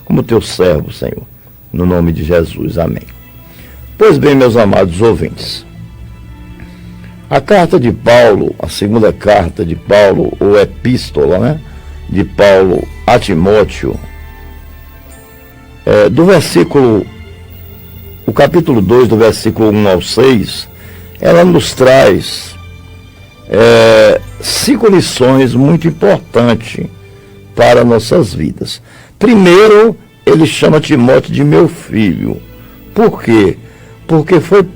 como teu servo, Senhor, no nome de Jesus, amém. Pois bem, meus amados ouvintes, a carta de Paulo, a segunda carta de Paulo, ou epístola, né, de Paulo a Timóteo, o capítulo 2, do versículo 1 ao 6, ela nos traz 5 lições muito importantes para nossas vidas. Primeiro, ele chama Timóteo de meu filho. Por quê? Porque foi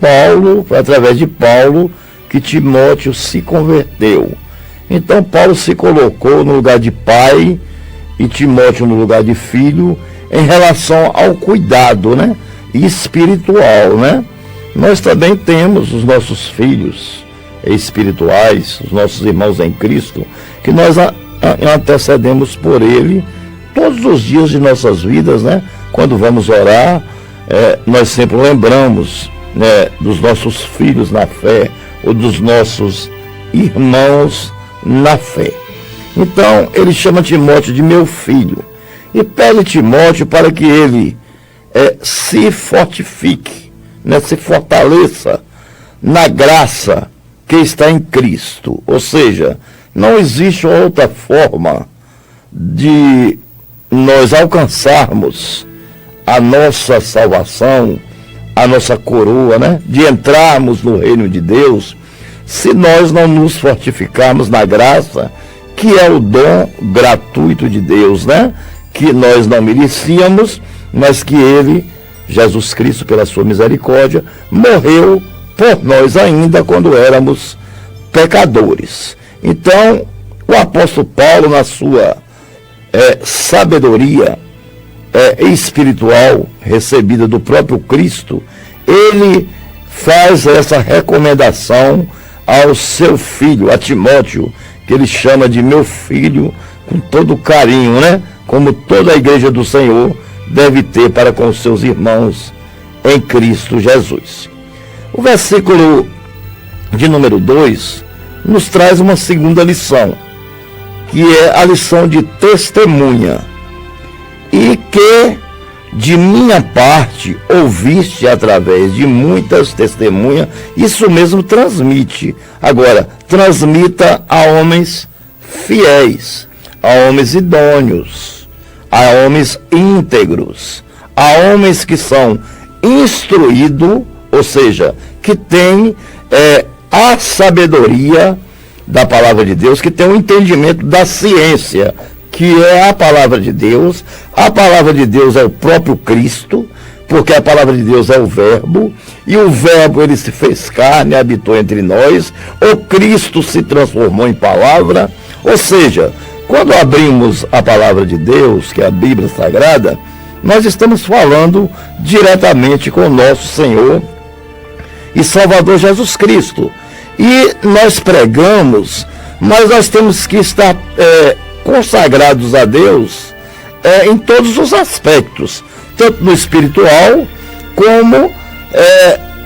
através de Paulo, que Timóteo se converteu. Então, Paulo se colocou no lugar de pai e Timóteo no lugar de filho em relação ao cuidado, né, espiritual, né? Nós também temos os nossos filhos espirituais, os nossos irmãos em Cristo, que nós antecedemos por ele todos os dias de nossas vidas, né? Quando vamos orar, nós sempre lembramos, né, dos nossos filhos na fé, ou dos nossos irmãos na fé. Então, ele chama Timóteo de meu filho, e pede Timóteo para que ele se fortifique, né, se fortaleça na graça que está em Cristo. Ou seja, não existe outra forma de nós alcançarmos a nossa salvação, a nossa coroa, né, de entrarmos no reino de Deus, se nós não nos fortificarmos na graça, que é o dom gratuito de Deus, né, que nós não merecíamos, mas que ele, Jesus Cristo, pela sua misericórdia, morreu por nós ainda quando éramos pecadores. Então, o apóstolo Paulo, na sua sabedoria espiritual recebida do próprio Cristo, ele faz essa recomendação ao seu filho, a Timóteo, que ele chama de meu filho, com todo carinho, né? Como toda a igreja do Senhor deve ter para com os seus irmãos em Cristo Jesus. O versículo de número 2 nos traz uma segunda lição, que é a lição de testemunha, e que de minha parte ouviste através de muitas testemunhas. Isso mesmo, transmite. Agora, transmita a homens fiéis, a homens idôneos, a homens íntegros, a homens que são instruídos, ou seja, que têm a sabedoria da palavra de Deus, que tem o entendimento da ciência, que é a palavra de Deus. A palavra de Deus é o próprio Cristo, porque a palavra de Deus é o Verbo, e o Verbo, ele se fez carne, habitou entre nós, o Cristo se transformou em palavra. Ou seja, quando abrimos a palavra de Deus, que é a Bíblia Sagrada, nós estamos falando diretamente com o nosso Senhor e Salvador Jesus Cristo. E nós pregamos, mas nós temos que estar consagrados a Deus em todos os aspectos, tanto no espiritual como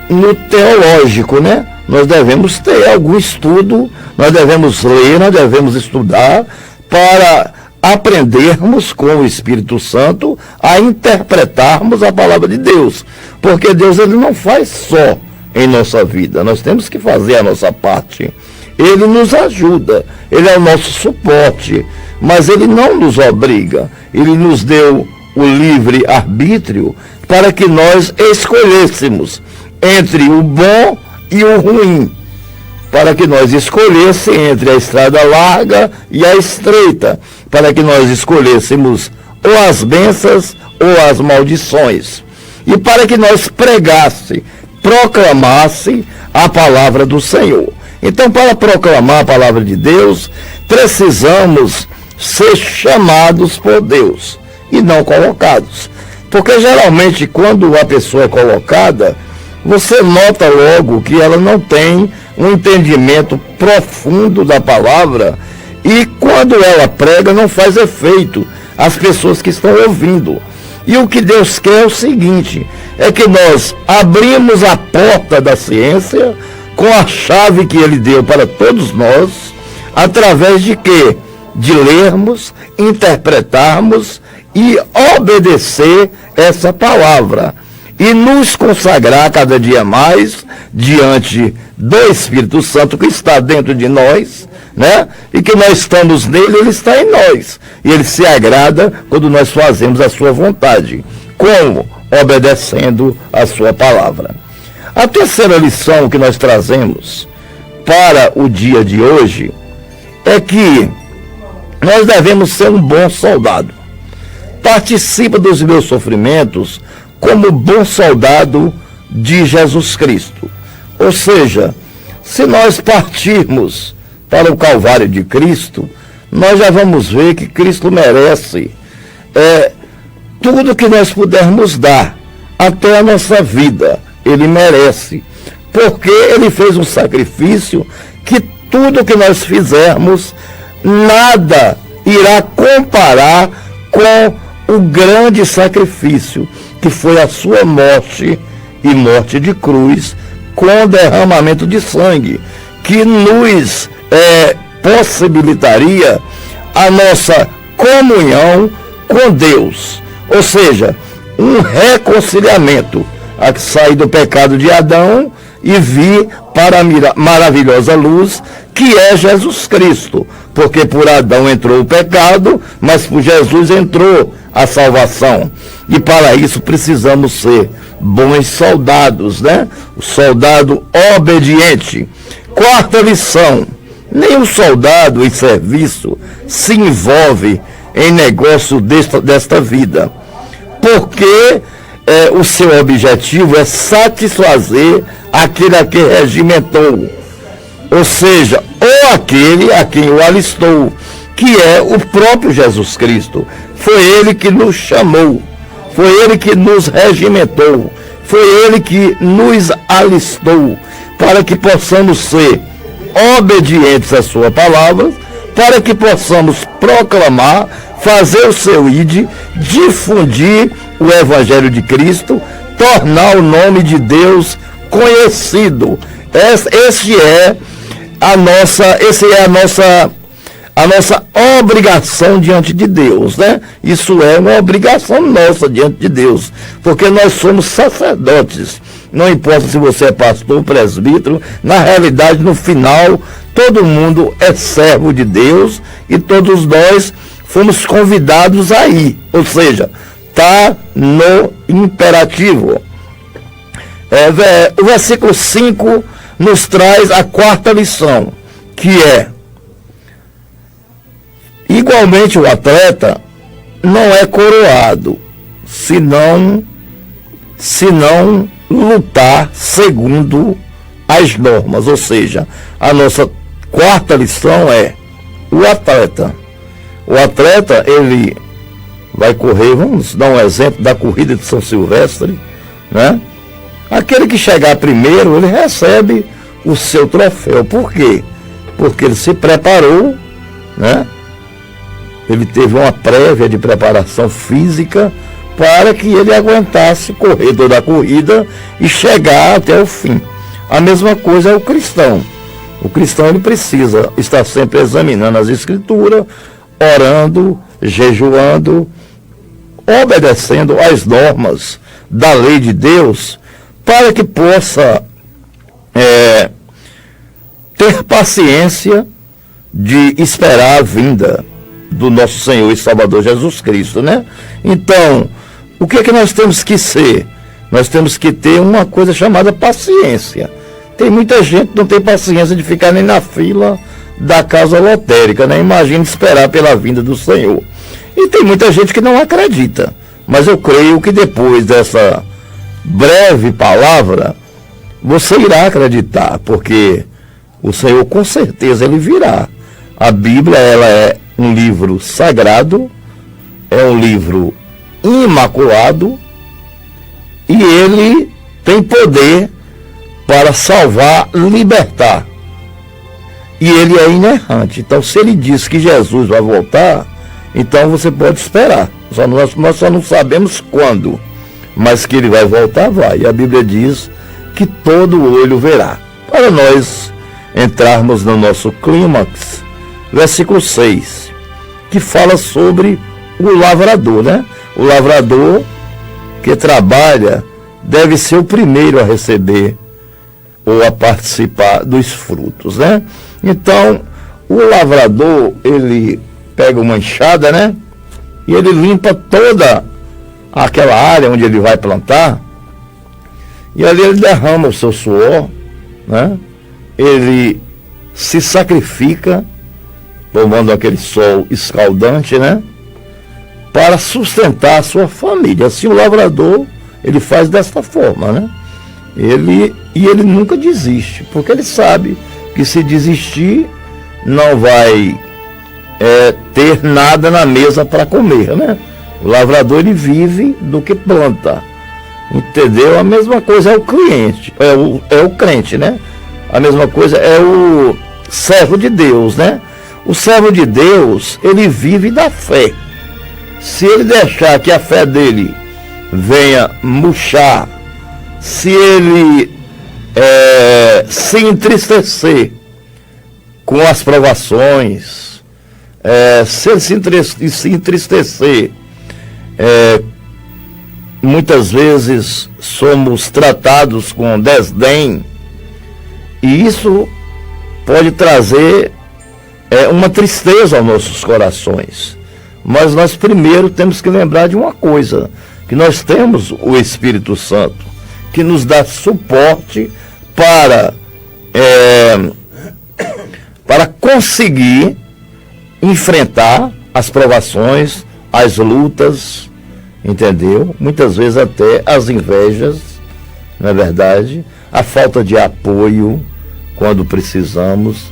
no teológico, né? Nós devemos ter algum estudo, nós devemos ler, nós devemos estudar para aprendermos com o Espírito Santo a interpretarmos a palavra de Deus, porque Deus, ele não faz só em nossa vida, nós temos que fazer a nossa parte. Ele nos ajuda, ele é o nosso suporte, mas ele não nos obriga. Ele nos deu o livre arbítrio para que nós escolhêssemos entre o bom e o ruim, para que nós escolhêssemos entre a estrada larga e a estreita, para que nós escolhêssemos ou as bênçãos ou as maldições, e para que nós proclamasse a palavra do Senhor. Então, para proclamar a palavra de Deus, precisamos ser chamados por Deus e não colocados. Porque geralmente, quando a pessoa é colocada, você nota logo que ela não tem um entendimento profundo da palavra, e quando ela prega não faz efeito às pessoas que estão ouvindo. E o que Deus quer é o seguinte, é que nós abrimos a porta da ciência com a chave que ele deu para todos nós, através de quê? De lermos, interpretarmos e obedecer essa palavra e nos consagrar cada dia mais diante do Espírito Santo que está dentro de nós, né? E que nós estamos nele, ele está em nós. E ele se agrada quando nós fazemos a sua vontade. Como? Obedecendo a sua palavra. A terceira lição que nós trazemos para o dia de hoje é que nós devemos ser um bom soldado. Participa dos meus sofrimentos como bom soldado de Jesus Cristo. Ou seja, se nós partirmos para o Calvário de Cristo, nós já vamos ver que Cristo merece tudo que nós pudermos dar, até a nossa vida, ele merece, porque ele fez um sacrifício que tudo que nós fizermos, nada irá comparar com o grande sacrifício que foi a sua morte e morte de cruz, com derramamento de sangue, que nos possibilitaria a nossa comunhão com Deus, ou seja, um reconciliamento, a sair do pecado de Adão e vir para a maravilhosa luz que é Jesus Cristo, porque por Adão entrou o pecado, mas por Jesus entrou a salvação, e para isso precisamos ser bons soldados, né? O soldado obediente. Quarta lição: nenhum soldado em serviço se envolve em negócio desta vida, porque o seu objetivo é satisfazer aquele a quem regimentou, ou seja, ou aquele a quem o alistou, que é o próprio Jesus Cristo. Foi ele que nos chamou, foi ele que nos regimentou, foi ele que nos alistou, para que possamos ser obedientes à sua palavra, para que possamos proclamar, fazer o seu ide, difundir o Evangelho de Cristo, tornar o nome de Deus conhecido. Essa é a nossa obrigação diante de Deus, né? Isso é uma obrigação nossa diante de Deus, porque nós somos sacerdotes. Não importa se você é pastor, presbítero, na realidade, no final, todo mundo é servo de Deus e todos nós fomos convidados a ir, ou seja, está no imperativo. O versículo 5 nos traz a quarta lição, que é: igualmente o atleta não é coroado, senão lutar segundo as normas. Ou seja, a nossa quarta lição é: o atleta, ele vai correr, vamos dar um exemplo da corrida de São Silvestre, né? Aquele que chegar primeiro, ele recebe o seu troféu. Por quê? Porque ele se preparou, né? Ele teve uma prévia de preparação física para que ele aguentasse correr toda a corrida e chegar até o fim. A mesma coisa é o cristão. O cristão, ele precisa estar sempre examinando as Escrituras, orando, jejuando, obedecendo às normas da lei de Deus, para que possa ter paciência de esperar a vinda do nosso Senhor e Salvador Jesus Cristo, né? Então, o que é que nós temos que ser? Nós temos que ter uma coisa chamada paciência. Tem muita gente que não tem paciência de ficar nem na fila da casa lotérica, né? Imagina esperar pela vinda do Senhor. E tem muita gente que não acredita, mas eu creio que depois dessa breve palavra, você irá acreditar, porque o Senhor com certeza ele virá. A Bíblia, ela é um livro sagrado, é um livro imaculado, e ele tem poder para salvar, libertar. E ele é inerrante. Então, se ele diz que Jesus vai voltar, então você pode esperar. Nós só não sabemos quando, mas que ele vai voltar, vai. E a Bíblia diz que todo olho verá. Para nós entrarmos no nosso clímax, versículo 6, que fala sobre o lavrador, né? O lavrador que trabalha deve ser o primeiro a receber ou a participar dos frutos, né? Então, o lavrador, ele pega uma enxada, né? E ele limpa toda aquela área onde ele vai plantar, e ali ele derrama o seu suor, né? Ele se sacrifica, tomando aquele sol escaldante, né? Para sustentar a sua família. Assim o lavrador, ele faz desta forma, né? Ele nunca desiste, porque ele sabe que se desistir não vai ter nada na mesa para comer, né? O lavrador, ele vive do que planta, entendeu? A mesma coisa é o cliente, é o crente, né? A mesma coisa é o servo de Deus, né? O servo de Deus, ele vive da fé. Se ele deixar que a fé dele venha murchar, se ele se entristecer com as provações, se ele se entristecer, muitas vezes somos tratados com desdém, e isso pode trazer uma tristeza aos nossos corações. Mas nós primeiro temos que lembrar de uma coisa, que nós temos o Espírito Santo, que nos dá suporte para conseguir enfrentar as provações, as lutas, entendeu? Muitas vezes até as invejas, não é verdade? A falta de apoio quando precisamos,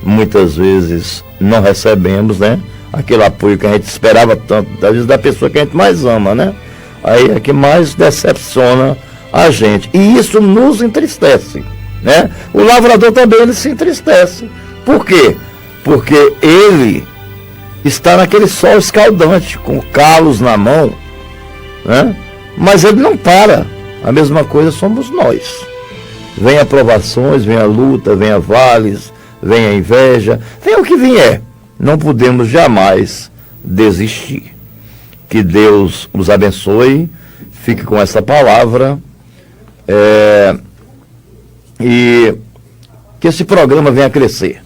muitas vezes não recebemos, né? Aquele apoio que a gente esperava tanto, às vezes da pessoa que a gente mais ama, né? Aí é que mais decepciona a gente. E isso nos entristece, né? O lavrador também, ele se entristece. Por quê? Porque ele está naquele sol escaldante, com calos na mão, né? Mas ele não para. A mesma coisa somos nós. Vem a provações, vem a luta, vem a vales, vem a inveja, vem o que vier. Não podemos jamais desistir. Que Deus nos abençoe, fique com essa palavra, e que esse programa venha a crescer.